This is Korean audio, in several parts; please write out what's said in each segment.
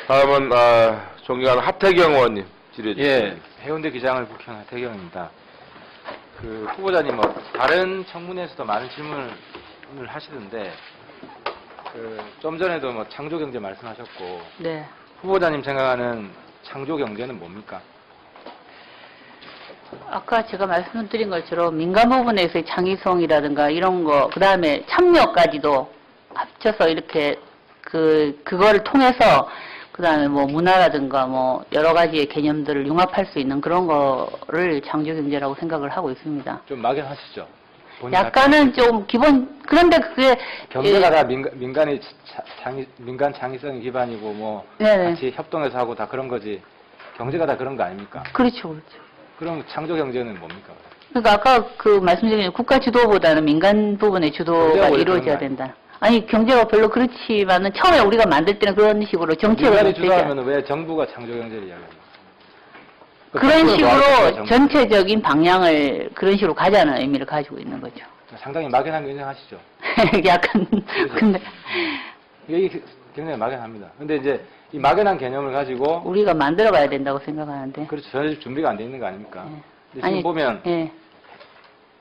다음은 존경하는 하태경 의원님 질의해 주시죠. 예, 해운대 기장을 국회의원 하태경입니다. 그 후보자님 다른 청문회에서도 많은 질문을 하시던데 좀 전에도 창조경제 말씀하셨고 네. 후보자님 생각하는 창조경제는 뭡니까? 아까 제가 말씀드린 것처럼 민간 부분에서의 창의성이라든가 이런 거, 그 다음에 참여까지도 합쳐서 이렇게 그거를 통해서 그 다음에 문화라든가 여러 가지의 개념들을 융합할 수 있는 그런 거를 창조경제라고 생각을 하고 있습니다. 좀 막연하시죠? 약간은 좀 그런데 그게 경제가 다 민간 창의성이 기반이고 네네. 같이 협동해서 하고 다 그런 거지. 경제가 다 그런 거 아닙니까? 그렇죠, 그렇죠. 그럼 창조경제는 뭡니까? 그러니까 아까 말씀드린 국가 주도보다는 민간 부분의 주도가 이루어져야 된다. 아니 경제가 별로 그렇지만은 처음에 우리가 만들 때는 그런 식으로 정책을 민간이 주도하면 왜 정부가 창조경제를 이야기합니까? 그런 식으로 전체적인 방향을 그런 식으로 가자는 의미를 가지고 있는 거죠. 상당히 막연한 거 인정하시죠? 약간 근데 이게 굉장히 막연합니다. 근데 이제 이 막연한 개념을 가지고 우리가 만들어 가야 된다고 생각하는데. 그렇죠. 전혀 준비가 안 돼 있는 거 아닙니까? 네. 근데 지금 보면 네.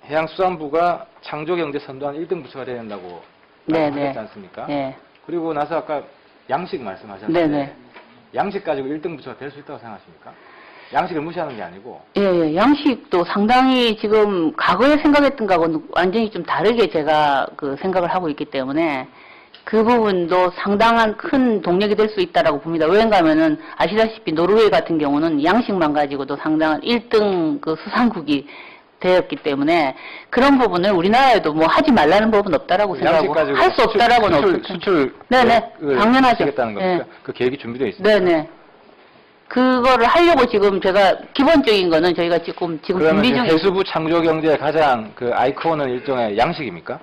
해양수산부가 창조경제 선도한 1등 부처가 돼야 된다고 말씀하셨지 않습니까? 네. 그리고 나서 아까 양식 말씀하셨는데 네네. 양식 가지고 1등 부처가 될 수 있다고 생각하십니까? 양식을 무시하는 게 아니고. 예, 양식도 상당히 지금 과거에 생각했던 거하고는 완전히 좀 다르게 제가 생각을 하고 있기 때문에 그 부분도 상당한 큰 동력이 될 수 있다라고 봅니다. 왜인가 하면은 아시다시피 노르웨이 같은 경우는 양식만 가지고도 상당한 1등 수산국이 되었기 때문에 그런 부분을 우리나라에도 하지 말라는 법은 없다라고 생각하고 할 수 없다라고는 없을 텐데. 수출 네네. 당연하죠. 하겠다는 겁니까? 네. 그 계획이 준비되어 있습니다. 네네. 그거를 하려고 지금 제가 기본적인 거는 저희가 지금 준비 중에 해수부 창조경제의 가장 아이콘은 일종의 양식입니까?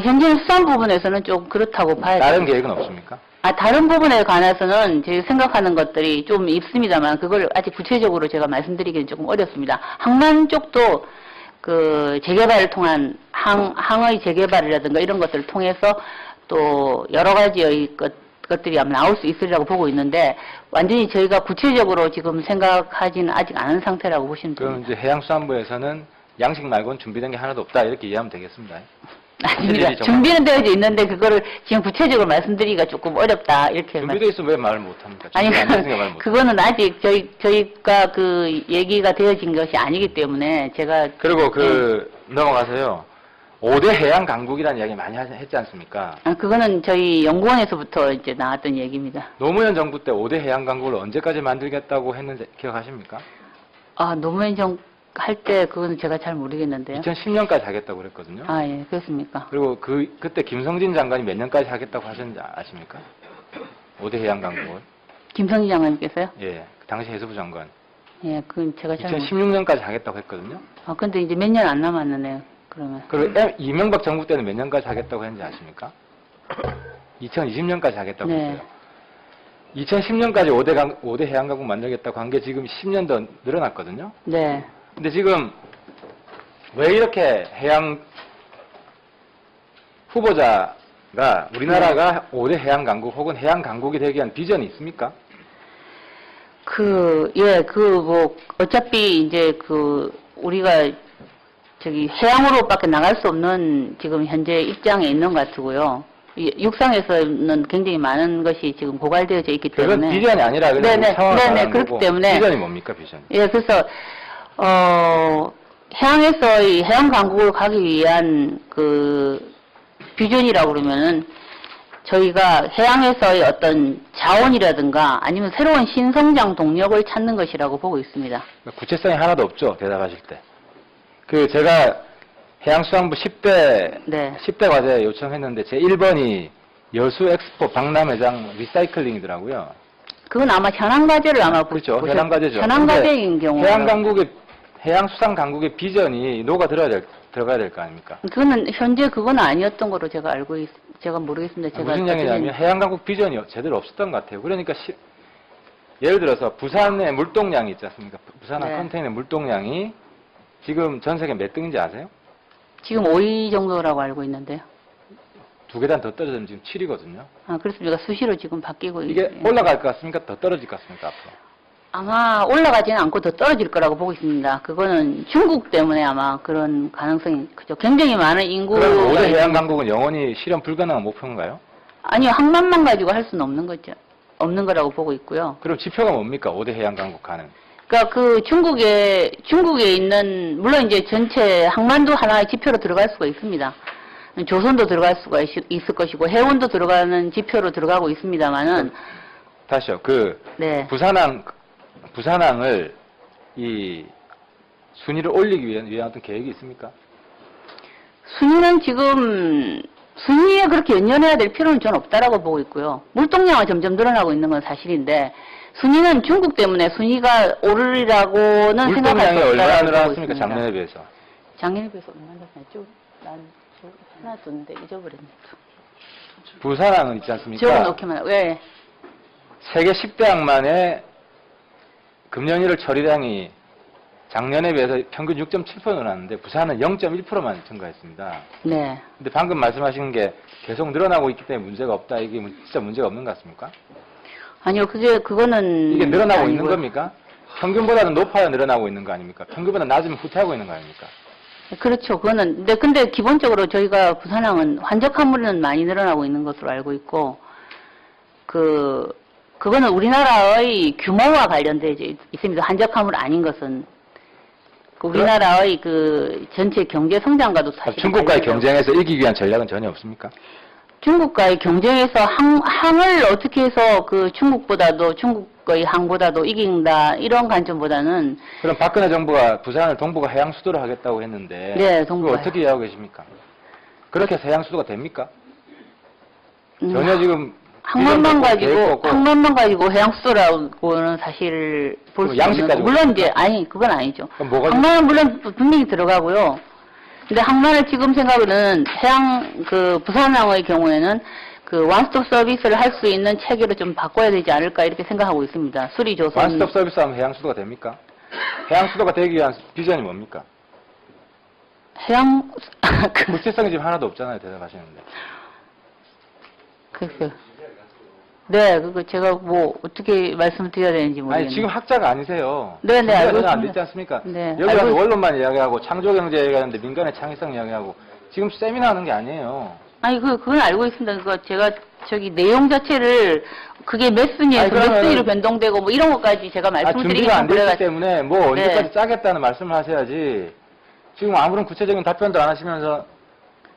현재 수산 부분에서는 좀 그렇다고 봐야 돼요. 다른 계획은 없습니까? 다른 부분에 관해서는 제가 생각하는 것들이 좀 있습니다만 그걸 아직 구체적으로 제가 말씀드리기는 조금 어렵습니다. 항만 쪽도 재개발을 통한 항의 재개발이라든가 이런 것들을 통해서 또 여러 가지의 것들이 아마 나올 수 있으리라고 보고 있는데 완전히 저희가 구체적으로 지금 생각하지는 아직 않은 상태라고 보시면 됩니다. 그럼 이제 해양수산부에서는 양식 말고는 준비된 게 하나도 없다 이렇게 이해하면 되겠습니다. 아닙니다. 준비는 되어져 있는데 그거를 지금 구체적으로 말씀드리기가 조금 어렵다 이렇게. 준비되어 있으면 왜 말을 못합니까? 아니 그거는 아직 저희가 얘기가 되어진 것이 아니기 때문에 제가 그리고 넘어가서요. 5대 해양 강국이라는 이야기 많이 했지 않습니까? 그거는 저희 연구원에서부터 이제 나왔던 얘기입니다. 노무현 정부 때 5대 해양 강국을 언제까지 만들겠다고 했는지 기억하십니까? 노무현 정부 할 때 그거는 제가 잘 모르겠는데요. 2010년까지 하겠다고 그랬거든요. 예, 그렇습니까? 그리고 그때 김성진 장관이 몇 년까지 하겠다고 하셨는지 아십니까? 5대 해양 강국을. 김성진 장관님께서요? 예, 당시 해수부 장관. 예, 그건 제가 잘 2016년까지 하겠다고 했거든요. 근데 이제 몇 년 안 남았네요. 그러면. 그리고 이명박 정부 때는 몇 년까지 하겠다고 했는지 아십니까? 2020년까지 하겠다고 했어요. 2010년까지 5대 해양 강국 만들겠다고 한 게 지금 10년 더 늘어났거든요. 네. 근데 지금 왜 이렇게 해양 후보자가 우리나라가 5대 해양 강국 혹은 해양 강국이 되기 위한 비전이 있습니까? 어차피 이제 우리가 해양으로밖에 나갈 수 없는 지금 현재 입장에 있는 것 같고요. 육상에서는 굉장히 많은 것이 지금 고갈되어져 있기 때문에. 그건 비전이 아니라 그냥 상황을 말하는 그렇기 거고. 때문에. 비전이 뭡니까, 비전? 예, 그래서 해양에서의 해양 강국을 가기 위한 비전이라고 그러면은 저희가 해양에서의 어떤 자원이라든가 아니면 새로운 신성장 동력을 찾는 것이라고 보고 있습니다. 구체성이 하나도 없죠, 대답하실 때. 제가 해양수산부 10대 과제 요청했는데 제 1번이 여수 엑스포 박람회장 리사이클링이더라고요. 그건 아마 현황 과제를 아마 그렇죠. 현황 과제죠. 현황 과제인 경우. 해양수산 강국의 비전이 들어가야 될 거 아닙니까? 그거는 현재 그건 아니었던 거로 제가 제가 모르겠습니다. 제가 무슨 얘기냐면 해양 강국 비전이 제대로 없었던 것 같아요. 그러니까 예를 들어서 부산의 물동량이 있지 않습니까? 부산 한 컨테이너 물동량이 지금 전 세계 몇 등인지 아세요? 지금 5위 정도라고 알고 있는데요. 두 계단 더 떨어지면 지금 7이거든요. 아, 그렇습니까? 수시로 지금 바뀌고 이게 있- 올라갈 것 같습니까? 더 떨어질 것 같습니까? 앞으로? 아마 올라가지는 않고 더 떨어질 거라고 보고 있습니다. 그거는 중국 때문에 아마 그런 가능성이 크죠. 굉장히 많은 인구가 그럼 5대 있는- 해양 강국은 영원히 실현 불가능한 목표인가요? 아니요, 항만만 가지고 할 수는 없는 거죠. 없는 거라고 보고 있고요. 그럼 지표가 뭡니까? 5대 해양 강국 가는. 그러니까 그 중국에 있는 물론 이제 전체 항만도 하나의 지표로 들어갈 수가 있습니다. 조선도 들어갈 수가 있을 것이고 해운도 들어가는 지표로 들어가고 있습니다만은 다시요. 네. 부산항을 이 순위를 올리기 위한 어떤 계획이 있습니까? 순위는 지금 순위에 그렇게 연연해야 될 필요는 저는 없다라고 보고 있고요. 물동량은 점점 늘어나고 있는 건 사실인데 순위는 중국 때문에 순위가 오르리라고는 생각할 물동량이 수 얼마나 없다라고 보고 늘어났습니까? 있습니다. 작년에 비해서. 작년에 비해서 얼마나 늘어났죠? 난 하나 뒀는데 잊어버렸네. 부산항은 있지 않습니까? 적어놓기만 왜? 세계 10대 항만의 금년일월 처리량이 작년에 비해서 평균 6.7% 늘어났는데 부산은 0.1%만 증가했습니다. 네. 근데 방금 말씀하신 게 계속 늘어나고 있기 때문에 문제가 없다. 이게 진짜 문제가 없는 것 같습니까? 아니요, 그거는 이게 늘어나고 있는 아니고요. 겁니까? 평균보다는 높아야 늘어나고 있는 거 아닙니까? 평균보다 낮으면 후퇴하고 있는 거 아닙니까? 그렇죠. 그거는 근데 기본적으로 저희가 부산항은 환적 화물은 많이 늘어나고 있는 것으로 알고 있고 그거는 우리나라의 규모와 관련되어 있습니다. 환적 화물 아닌 것은 그 우리나라의 그 전체 경제 성장과도 사실 중국과의 경쟁에서 이기기 위한 전략은 전혀 없습니까? 중국과의 경쟁에서 항을 어떻게 해서 그 중국의 항보다도 이긴다 이런 관점보다는 그럼 박근혜 정부가 부산을 동북아 해양 수도로 하겠다고 했는데 네, 그걸 동북아 어떻게 이해하고 계십니까? 그렇게 해서 해양 수도가 됩니까? 음, 전혀 지금 항만만 비전도 없고 계획도 가지고 없고 항만만 가지고 해양수도라고는 사실 볼 수 양식 없는 가지고 물론 있습니까? 이제 아니 그건 아니죠. 그럼 뭐가 항만은 물론 분명히 들어가고요. 근데 항만을 지금 생각은 부산항의 경우에는 그 원스톱 서비스를 할 수 있는 체계로 좀 바꿔야 되지 않을까 이렇게 생각하고 있습니다. 수리 조선 원스톱 서비스하면 해양 수도가 됩니까? 해양 수도가 되기 위한 비전이 뭡니까? 해양 구체성이 지금 하나도 없잖아요. 대답하시는데. 네, 그거 제가 뭐 어떻게 말씀을 드려야 되는지 모르겠네요. 아니 지금 학자가 아니세요. 네, 네, 알고 전혀 안 있습니다. 됐지 않습니까? 네, 여기 알고 와서 있- 원론만 이야기하고 창조경제 얘기하는데 민간의 창의성 이야기하고 지금 세미나 하는 게 아니에요. 아니 그건 알고 있습니다. 그거 제가 내용 자체를 그게 몇 순위에서 아니, 몇 그러면은- 순위로 변동되고 뭐 이런 것까지 제가 말씀을 드리기 준비가 안 됐기 그래가지고 때문에 뭐 언제까지 네. 짜겠다는 말씀을 하셔야지 지금 아무런 구체적인 답변도 안 하시면서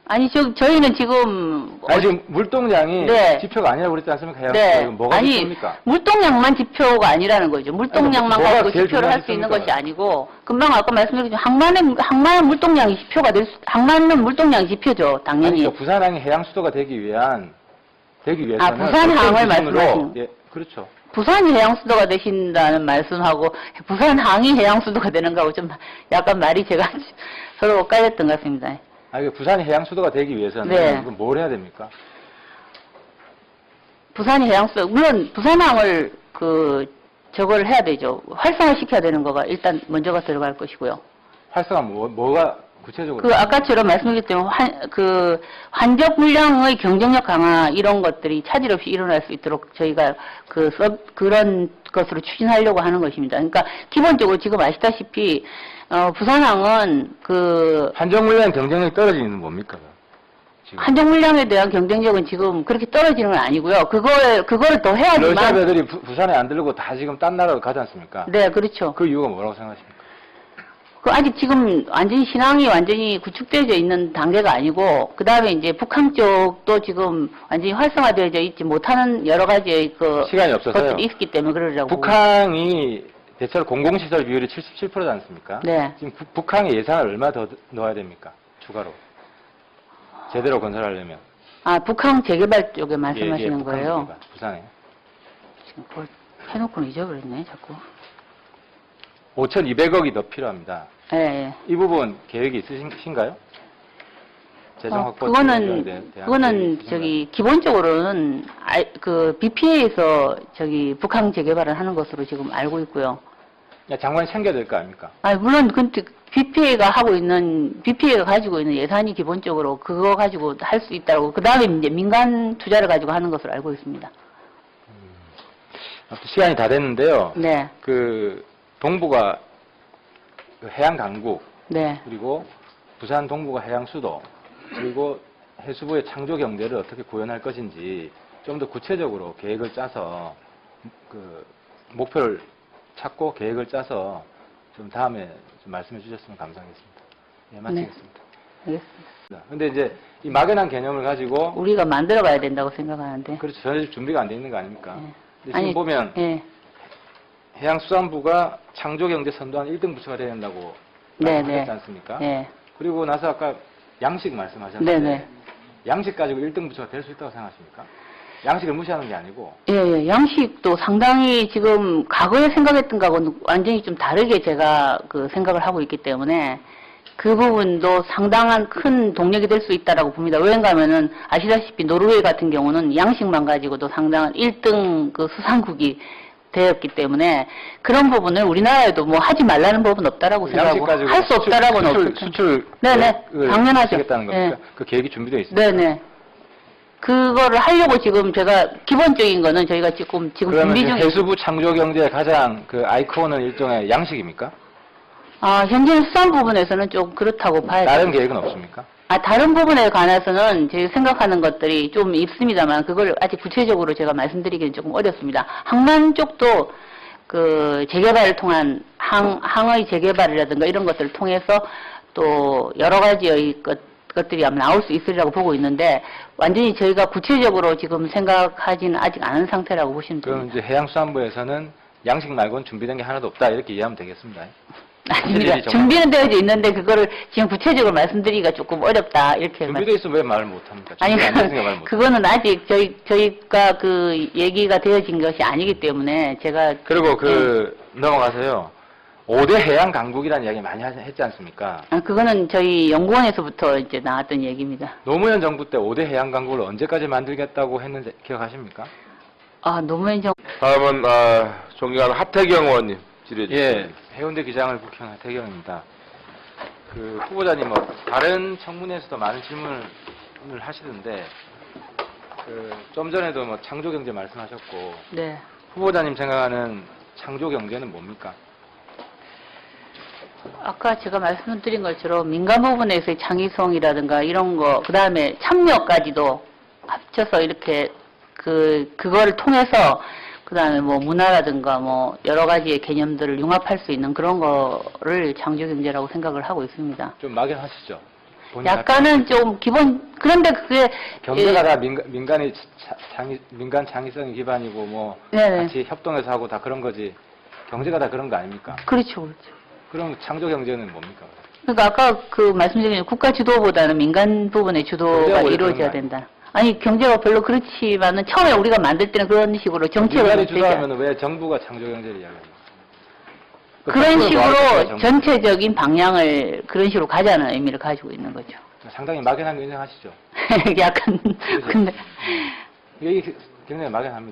아니 저희는 지금 지금 물동량이 네. 지표가 아니라고 그랬지 않습니까? 해양 네. 수도. 뭐가 아니 지표입니까? 물동량만 지표가 아니라는 거죠. 물동량만 뭐가 가지고 제일 지표를 할 수 중요한 있는 것이 지표입니까? 아니고 금방 아까 말씀드린 항만은 물동량이 지표가 항만은 물동량이 지표죠. 당연히. 아니죠. 부산항이 해양 수도가 되기 위해서는 부산항을 어떤 기준으로- 말씀하시는 예, 그렇죠. 부산이 해양수도가 되신다는 말씀하고 부산항이 해양수도가 되는 거하고 좀 약간 말이 제가 서로 엇갈렸던 것 같습니다. 아니, 부산이 해양 수도가 되기 위해서는 네. 그럼 뭘 해야 됩니까? 부산이 해양수도 물론 부산항을 저걸 해야 되죠. 활성화시켜야 되는 거가 일단 먼저가 들어갈 것이고요. 활성화 뭐가 구체적으로? 아까처럼 말씀드렸던 환적 물량의 경쟁력 강화 이런 것들이 차질 없이 일어날 수 있도록 저희가 그런 것으로 추진하려고 하는 것입니다. 그러니까 기본적으로 지금 아시다시피 부산항은 한정 물량 경쟁력이 떨어지는 건 뭡니까? 지금. 한정 물량에 대한 경쟁력은 지금 그렇게 떨어지는 건 아니고요. 그거를 더 러시아 해야지만 배들이 부산에 안 들고 다 지금 딴 나라로 가지 않습니까? 네, 그렇죠. 그 이유가 뭐라고 생각하십니까? 아직 지금 신항이 완전히 구축되어져 있는 단계가 아니고, 그 다음에 이제 북한 쪽도 지금 완전히 활성화되어져 있지 못하는 여러 가지의 시간이 없어서요. 것들이 있기 때문에 그러려고. 북항이 대체로 공공시설 비율이 77%지 않습니까? 네. 지금 북항에 예산을 얼마 더 넣어야 됩니까? 추가로. 제대로 건설하려면. 북항 재개발 쪽에 말씀하시는 북한 거예요? 재개발, 부산에. 지금 그걸 해놓고는 잊어버렸네, 자꾸. 5,200억이 더 필요합니다. 예, 예. 이 부분 계획이 있으신가요? 재정 확보 그거는 계획에 대한 계획이 있으신가요? 기본적으로는 BPA에서 북항 재개발을 하는 것으로 지금 알고 있고요. 장관이 챙겨야 될 거 아닙니까? 물론 근데 BPA가 가지고 있는 예산이 기본적으로 그거 가지고 할 수 있다고, 그 다음에 이제 민간 투자를 가지고 하는 것으로 알고 있습니다. 시간이 다 됐는데요. 네. 그 동부가 해양 강국, 네. 그리고 부산 동부가 해양 수도, 그리고 해수부의 창조 경제를 어떻게 구현할 것인지 좀 더 구체적으로 계획을 짜서 그 목표를 찾고 계획을 짜서 좀 다음에 좀 말씀해 주셨으면 감사하겠습니다. 예, 마치겠습니다. 알겠습니다. 근데 이제 이 막연한 개념을 가지고 우리가 만들어 가야 된다고 생각하는데. 그렇죠. 전혀 준비가 안 돼 있는 거 아닙니까? 네. 근데 지금 보면 예. 해양수산부가 창조경제 선도한 1등 부처가 돼야 된다고 네, 말씀하셨지 네. 않습니까? 예. 그리고 나서 아까 양식 말씀하셨는데 네, 네. 양식 가지고 1등 부처가 될 수 있다고 생각하십니까? 양식을 무시하는 게 아니고 예, 예. 양식도 상당히 지금 과거에 생각했던 거하고는 완전히 좀 다르게 제가 그 생각을 하고 있기 때문에 그 부분도 상당한 큰 동력이 될 수 있다라고 봅니다. 왜인가 하면은 아시다시피 노르웨이 같은 경우는 양식만 가지고도 상당한 1등 그 수상국이 되었기 때문에 그런 부분을 우리나라에도 뭐 하지 말라는 법은 없다라고 양식 생각하고 가지고 할 수 없다라고는 수출 네네. 계획을 당연하죠. 하시겠다는 겁니까? 예. 그 계획이 준비되어 있습니다. 네네. 그거를 하려고 지금 제가 기본적인 거는 저희가 지금 그러면 준비 중에 해수부 창조경제의 가장 그 아이콘은 일종의 양식입니까? 현재 수산 부분에서는 좀 그렇다고 봐야 다른 돼요. 계획은 없습니까? 다른 부분에 관해서는 저희 생각하는 것들이 좀 있습니다만 그걸 아직 구체적으로 제가 말씀드리기는 조금 어렵습니다. 항만 쪽도 그 재개발을 통한 항의 재개발이라든가 이런 것들을 통해서 또 여러 가지의 것들이 아마 나올 수 있으리라고 보고 있는데 완전히 저희가 구체적으로 지금 생각하지는 아직 않은 상태라고 보시면 그럼 됩니다. 이제 해양수산부에서는 양식 말고는 준비된 게 하나도 없다 이렇게 이해하면 되겠습니다. 아닙니다. 정말- 준비는 되어져 있는데 그거를 지금 구체적으로 말씀드리기가 조금 어렵다 이렇게 준비되어 있으면 왜 말을 못합니까? 아니, 준비 안 됐으니까 말을 못합니다. 그거는 아직 저희가 그 얘기가 되어진 것이 아니기 때문에 제가. 그리고 넘어가서요. 5대 해양 강국이라는 이야기 많이 했지 않습니까? 그거는 저희 연구원에서부터 이제 나왔던 얘기입니다. 노무현 정부 때 5대 해양 강국을 언제까지 만들겠다고 했는지 기억하십니까? 노무현 정 다음은 존경하는 하태경 의원님 질의해 주시죠. 예, 해운대 기장을 국형 하태경입니다. 그 후보자님 다른 청문회에서도 많은 질문을 하시던데 좀 전에도 창조경제 말씀하셨고 네. 후보자님 생각하는 창조경제는 뭡니까? 아까 제가 말씀드린 것처럼 민간 부분에서의 창의성이라든가 이런 거, 그 다음에 참여까지도 합쳐서 이렇게 그거를 통해서 그 다음에 뭐 문화라든가 뭐 여러 가지의 개념들을 융합할 수 있는 그런 거를 창조경제라고 생각을 하고 있습니다. 좀 막연하시죠? 본인 약간은 좀 그런데 그게. 경제가 예, 다 민간 창의성이 기반이고 뭐 네네. 같이 협동해서 하고 다 그런 거지. 경제가 다 그런 거 아닙니까? 그렇죠, 그렇죠. 그럼 창조 경제는 뭡니까? 그러니까 아까 그 말씀드린 국가 주도보다는 민간 부분의 주도가 경제가 원래 이루어져야 그런 거 된다. 아니 경제가 별로 그렇지만은 처음에 우리가 만들 때는 그런 식으로 정책을 민간이 만들지 주도하면 왜 정부가 창조 경제를 이야기합니까? 그런 식으로 정부. 전체적인 방향을 그런 식으로 가자는 의미를 가지고 있는 거죠. 상당히 막연한 거 인정하시죠? 약간 근데 이게 굉장히 막연합니다.